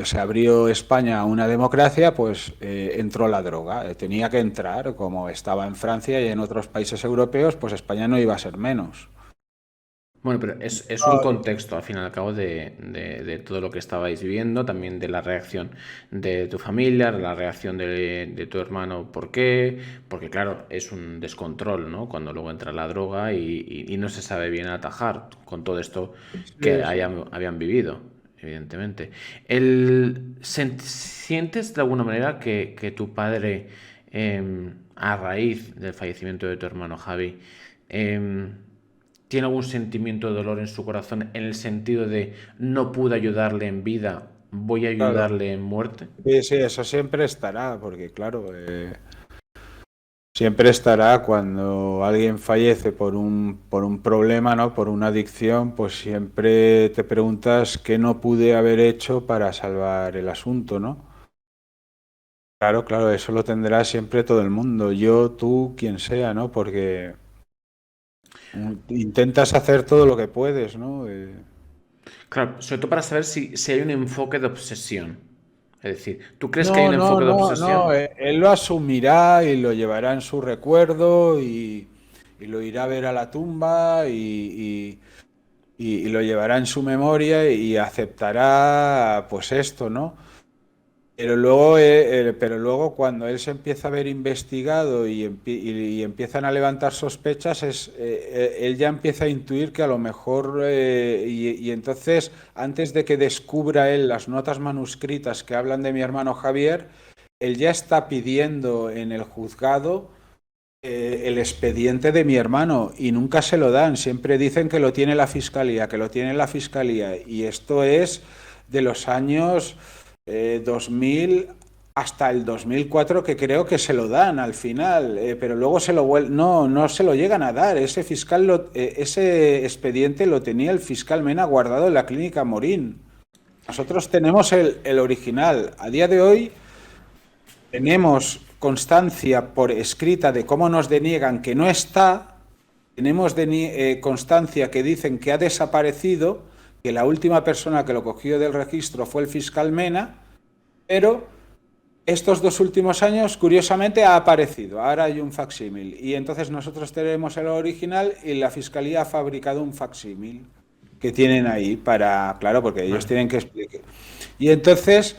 se abrió España a una democracia, pues entró la droga. Tenía que entrar, como estaba en Francia y en otros países europeos, pues España no iba a ser menos. Bueno, pero es un contexto, al fin y al cabo, de todo lo que estabais viviendo, también de la reacción de tu familia, de la reacción de tu hermano. ¿Por qué? Porque, claro, es un descontrol, ¿no? Cuando luego entra la droga y no se sabe bien atajar con todo esto que Sí, sí. habían vivido, evidentemente. ¿Sientes de alguna manera que tu padre, a raíz del fallecimiento de tu hermano Javi, em, tiene algún sentimiento de dolor en su corazón en el sentido de no pude ayudarle en vida, voy a Claro. ayudarle en muerte? Sí, sí, eso siempre estará, porque claro, siempre estará cuando alguien fallece por un problema, ¿no? Por una adicción, pues siempre te preguntas qué no pude haber hecho para salvar el asunto, ¿no? Claro, claro, eso lo tendrá siempre todo el mundo, yo, tú, quien sea, ¿no? Porque intentas hacer todo lo que puedes, ¿no? Claro, sobre todo para saber si hay un enfoque de obsesión. Es decir, ¿tú crees que hay No, un no, enfoque de no, no, obsesión? él lo asumirá y lo llevará en su recuerdo y lo irá a ver a la tumba y lo llevará en su memoria y aceptará pues esto, ¿no? Pero luego cuando él se empieza a ver investigado y empiezan a levantar sospechas, él ya empieza a intuir que a lo mejor, y entonces, antes de que descubra él las notas manuscritas que hablan de mi hermano Javier, él ya está pidiendo en el juzgado el expediente de mi hermano y nunca se lo dan. Siempre dicen que lo tiene la fiscalía, que lo tiene la fiscalía. Y esto es de los años 2000 hasta el 2004 que creo que se lo dan al final, pero luego no, no se lo llegan a dar. Ese expediente lo tenía el fiscal Mena guardado en la clínica Morín. Nosotros tenemos el original. A día de hoy tenemos constancia por escrita de cómo nos deniegan que no está, tenemos constancia que dicen que ha desaparecido, que la última persona que lo cogió del registro fue el fiscal Mena, pero estos 2 últimos años, curiosamente, ha aparecido. Ahora hay un facsímil. Y entonces nosotros tenemos el original y la fiscalía ha fabricado un facsímil que tienen ahí para, claro, porque ellos Vale. tienen que explicar. Y entonces,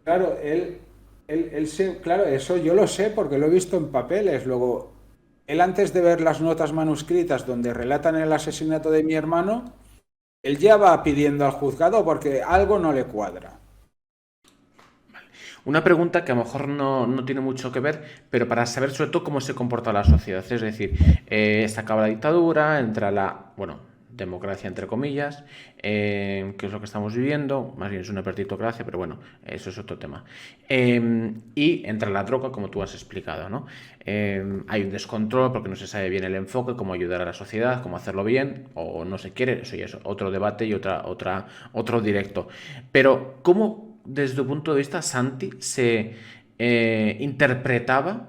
claro, claro, eso yo lo sé porque lo he visto en papeles. Luego, él antes de ver las notas manuscritas donde relatan el asesinato de mi hermano, él ya va pidiendo al juzgado porque algo no le cuadra. Una pregunta que a lo mejor no tiene mucho que ver, pero para saber sobre todo cómo se comporta la sociedad. Es decir, se acaba la dictadura, entra la, bueno, democracia entre comillas, que es lo que estamos viviendo, más bien es una partitocracia, pero bueno, eso es otro tema. Y entra la droga, como tú has explicado, ¿no? Hay un descontrol porque no se sabe bien el enfoque, cómo ayudar a la sociedad, cómo hacerlo bien, o no se quiere, eso ya es otro debate y otro directo. Pero, ¿cómo desde tu punto de vista, Santi, se interpretaba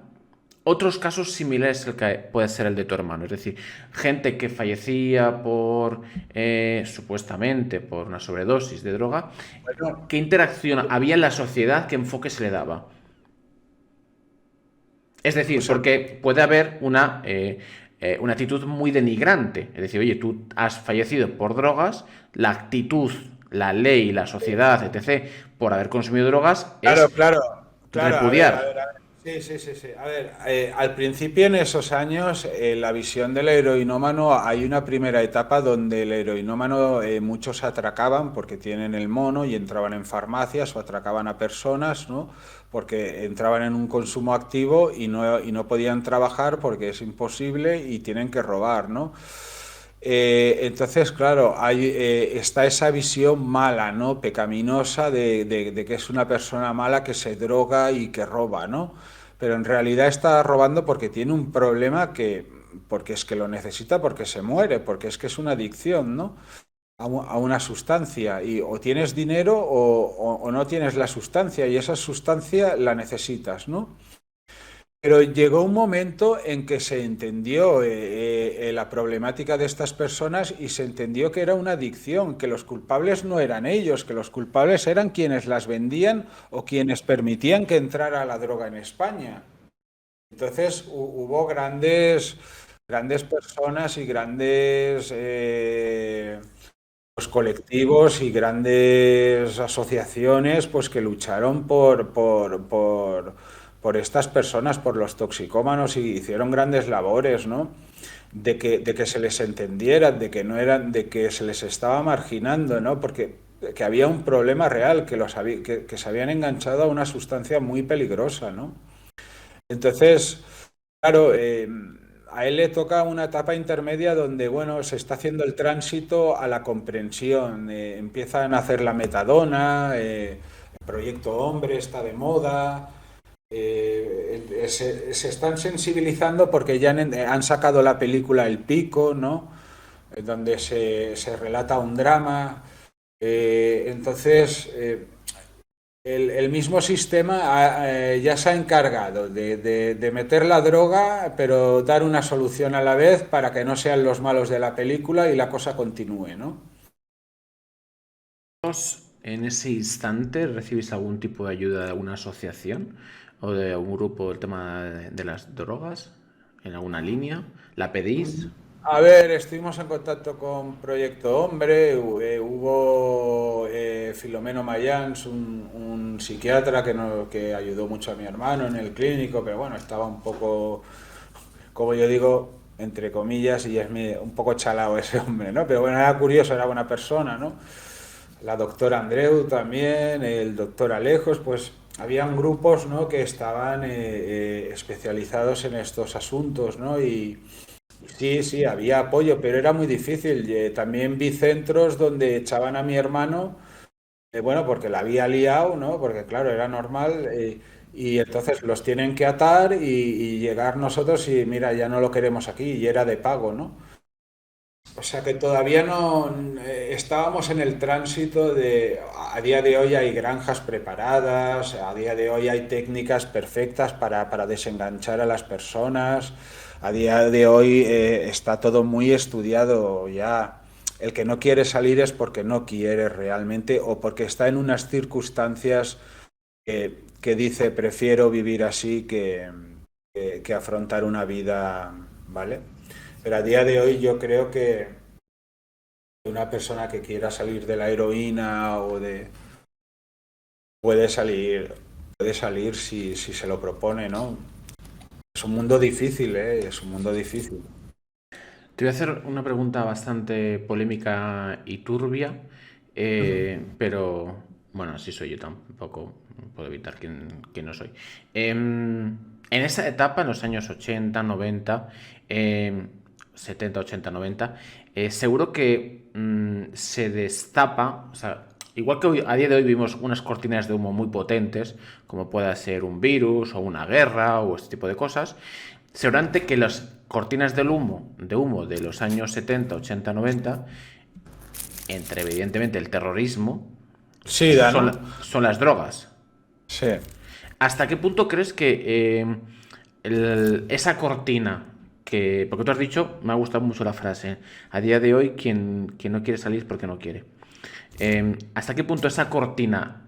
otros casos similares al que puede ser el de tu hermano? Es decir, gente que fallecía por, supuestamente, por una sobredosis de droga. Bueno, ¿Qué interacción había en la sociedad? ¿Qué enfoque se le daba? Es decir, pues el porque puede haber una actitud muy denigrante. Es decir, oye, tú has fallecido por drogas, la actitud, la ley, la sociedad, etc., por haber consumido drogas, Claro, es claro, claro. A ver, a ver, repudiar. a ver. Sí, sí, sí, sí. A ver, al principio en esos años, la visión del heroinómano, hay una primera etapa donde el heroinómano, muchos atracaban porque tienen el mono y entraban en farmacias o atracaban a personas, ¿no? Porque entraban en un consumo activo y no podían trabajar porque es imposible y tienen que robar, ¿no? Entonces, claro, está esa visión mala, ¿no? Pecaminosa de que es una persona mala que se droga y que roba, ¿no? Pero en realidad está robando porque tiene un problema porque es que lo necesita, porque se muere, porque es que es una adicción, ¿no? A una sustancia. Y o tienes dinero o no tienes la sustancia y esa sustancia la necesitas, ¿no? Pero llegó un momento en que se entendió la problemática de estas personas y se entendió que era una adicción, que los culpables no eran ellos, que los culpables eran quienes las vendían o quienes permitían que entrara la droga en España. Entonces hubo grandes personas y grandes pues, colectivos y grandes asociaciones pues, que lucharon por estas personas, por los toxicómanos y hicieron grandes labores, ¿no? De que se les entendiera, de que no eran, de que se les estaba marginando, ¿no? Porque que había un problema real, que se habían enganchado a una sustancia muy peligrosa, ¿no? Entonces, claro, a él le toca una etapa intermedia donde, bueno, se está haciendo el tránsito a la comprensión. Empiezan a hacer la metadona, el proyecto Hombre está de moda, se están sensibilizando porque ya han sacado la película El Pico, ¿no? Donde se relata un drama. Entonces, el mismo sistema ya se ha encargado de meter la droga, pero dar una solución a la vez para que no sean los malos de la película y la cosa continúe, ¿no? ¿En ese instante recibís algún tipo de ayuda de alguna asociación o de algún grupo del tema de las drogas? ¿En alguna línea? ¿La pedís? A ver, estuvimos en contacto con Proyecto Hombre, hubo Filomeno Mayans, un psiquiatra que ayudó mucho a mi hermano en el clínico, pero bueno, estaba un poco, como yo digo, entre comillas, y un poco chalado ese hombre, ¿no? Pero bueno, era curioso, era buena persona, ¿no? La doctora Andreu también, el doctor Alejos, pues habían grupos, ¿no? Que estaban especializados en estos asuntos, ¿no? Y sí, sí, había apoyo, pero era muy difícil. También vi centros donde echaban a mi hermano, bueno, porque la había liado, ¿no? Porque claro, era normal, y entonces los tienen que atar y llegar nosotros y mira, ya no lo queremos aquí, y era de pago, ¿no? O sea que todavía no estábamos en el tránsito a día de hoy hay granjas preparadas, a día de hoy hay técnicas perfectas para desenganchar a las personas, a día de hoy está todo muy estudiado ya. El que no quiere salir es porque no quiere realmente o porque está en unas circunstancias que dice prefiero vivir así que afrontar una vida, ¿vale? Pero a día de hoy yo creo que una persona que quiera salir de la heroína puede salir si se lo propone, ¿no? Es un mundo difícil, ¿eh? Es un mundo difícil. Te voy a hacer una pregunta bastante polémica y turbia, pero bueno, así soy yo, tampoco puedo evitar quién no soy. En esa etapa, en los años 80, 90, 70, 80, 90, seguro que se destapa, o sea, igual que a día de hoy vimos unas cortinas de humo muy potentes, como pueda ser un virus o una guerra o este tipo de cosas, seguramente que las cortinas de humo de los años 70, 80, 90, entre evidentemente el terrorismo, Sí, da, ¿no? son las drogas. Sí. ¿Hasta qué punto crees que esa cortina que, porque tú has dicho, me ha gustado mucho la frase, a día de hoy quien no quiere salir es porque no quiere? ¿Hasta qué punto esa cortina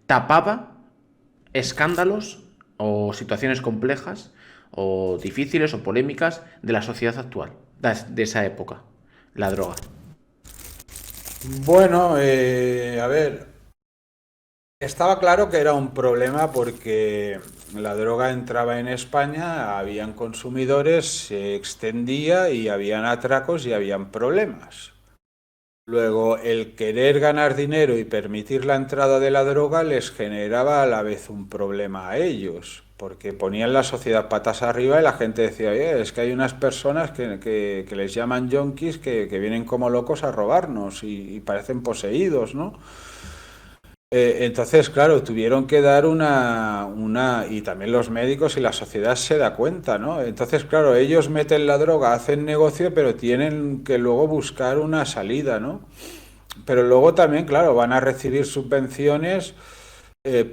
tapaba escándalos o situaciones complejas o difíciles o polémicas de la sociedad actual, de esa época, la droga? Bueno, a ver, estaba claro que era un problema porque la droga entraba en España, habían consumidores, se extendía y habían atracos y habían problemas. Luego, el querer ganar dinero y permitir la entrada de la droga les generaba a la vez un problema a ellos, porque ponían la sociedad patas arriba y la gente decía, oye, es que hay unas personas que les llaman yonkis que vienen como locos a robarnos y parecen poseídos, ¿no? Entonces, claro, tuvieron que dar y también los médicos y la sociedad se da cuenta, ¿no? Entonces, claro, ellos meten la droga, hacen negocio, pero tienen que luego buscar una salida, ¿no? Pero luego también, claro, van a recibir subvenciones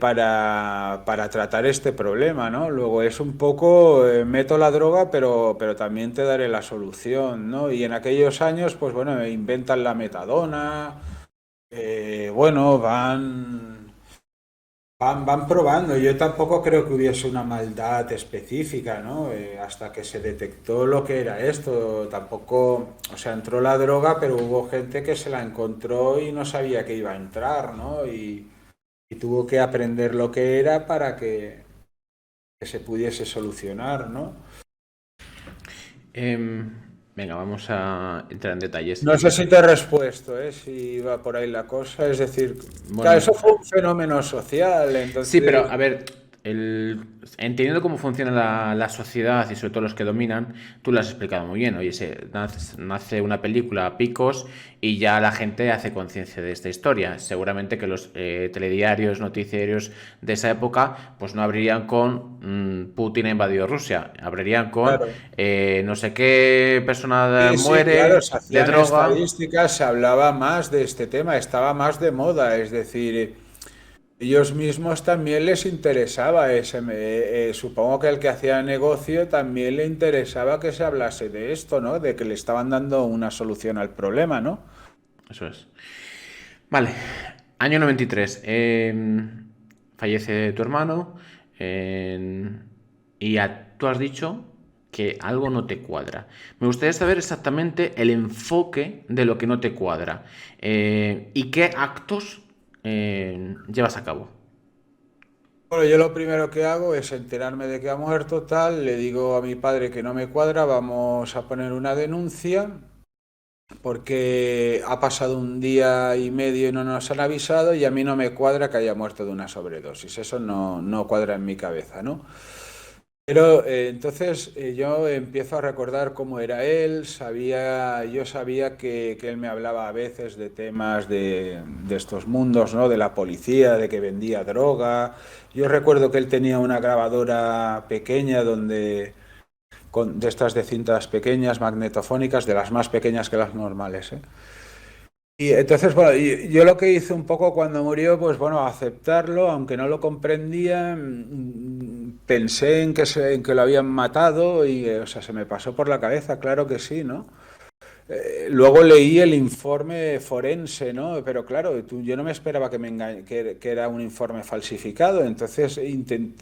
para tratar este problema, ¿no? Luego es un poco, meto la droga, pero también te daré la solución, ¿no? Y en aquellos años, pues bueno, inventan la metadona, bueno, van probando. Yo tampoco creo que hubiese una maldad específica, ¿no? Hasta que se detectó lo que era esto. Tampoco, o sea, entró la droga, pero hubo gente que se la encontró y no sabía que iba a entrar, ¿no? Y tuvo que aprender lo que era para que se pudiese solucionar, ¿no? Em, Venga, vamos a entrar en detalles. No sé si te he respuesto, ¿eh? Si va por ahí la cosa. Es decir, claro, Bueno, eso fue un fenómeno social, sí, pero entonces... a ver, entendiendo cómo funciona la sociedad y sobre todo los que dominan, tú lo has explicado muy bien. Oye, nace una película a picos y ya la gente hace conciencia de esta historia. Seguramente que los telediarios, noticiarios de esa época, pues no abrirían con Putin ha invadido Rusia, abrirían con Claro. no sé qué persona Sí, sí, claro, muere se de hacían droga. estadísticas, se hablaba más de este tema, estaba más de moda, es decir, ellos mismos también les interesaba supongo que el que hacía negocio también le interesaba que se hablase de esto, ¿no? De que le estaban dando una solución al problema, ¿no? Eso es. Vale, año 93. Fallece tu hermano y tú has dicho que algo no te cuadra. Me gustaría saber exactamente el enfoque de lo que no te cuadra y qué actos llevas a cabo. Bueno, yo lo primero que hago es enterarme de que ha muerto tal, le digo a mi padre que no me cuadra, vamos a poner una denuncia porque ha pasado un día y medio y no nos han avisado y a mí no me cuadra que haya muerto de una sobredosis. Eso no cuadra en mi cabeza, ¿no? Pero entonces yo empiezo a recordar cómo era él, yo sabía que él me hablaba a veces de temas de estos mundos, ¿no? De la policía, de que vendía droga. Yo recuerdo que él tenía una grabadora pequeña de estas de cintas pequeñas, magnetofónicas, de las más pequeñas que las normales, ¿eh? Y entonces, bueno, yo lo que hice un poco cuando murió, pues bueno, aceptarlo, aunque no lo comprendía, pensé en que lo habían matado y, o sea, se me pasó por la cabeza, claro que sí, ¿no? Luego leí el informe forense, ¿no? Pero claro, yo no me esperaba que era un informe falsificado, entonces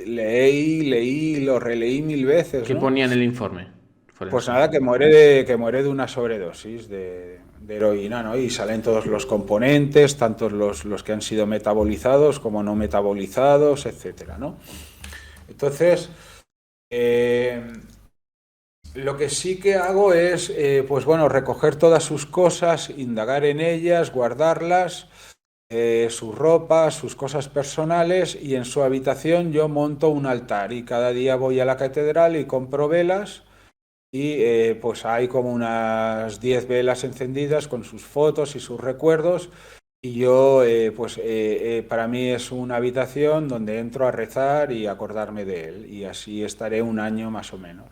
leí, lo releí mil veces, ¿Qué ¿no? ponía en el informe Pues forense? nada, que muere de una sobredosis de heroína, ¿no? Y salen todos los componentes, tanto los que han sido metabolizados como no metabolizados, etcétera, ¿no? Entonces, eh, lo que sí que hago es, pues bueno, recoger todas sus cosas, indagar en ellas, guardarlas, su ropa, sus cosas personales y en su habitación yo monto un altar y cada día voy a la catedral y compro velas y pues hay como unas 10 velas encendidas con sus fotos y sus recuerdos. Y yo, para mí es una habitación donde entro a rezar y acordarme de él. Y así estaré un año más o menos.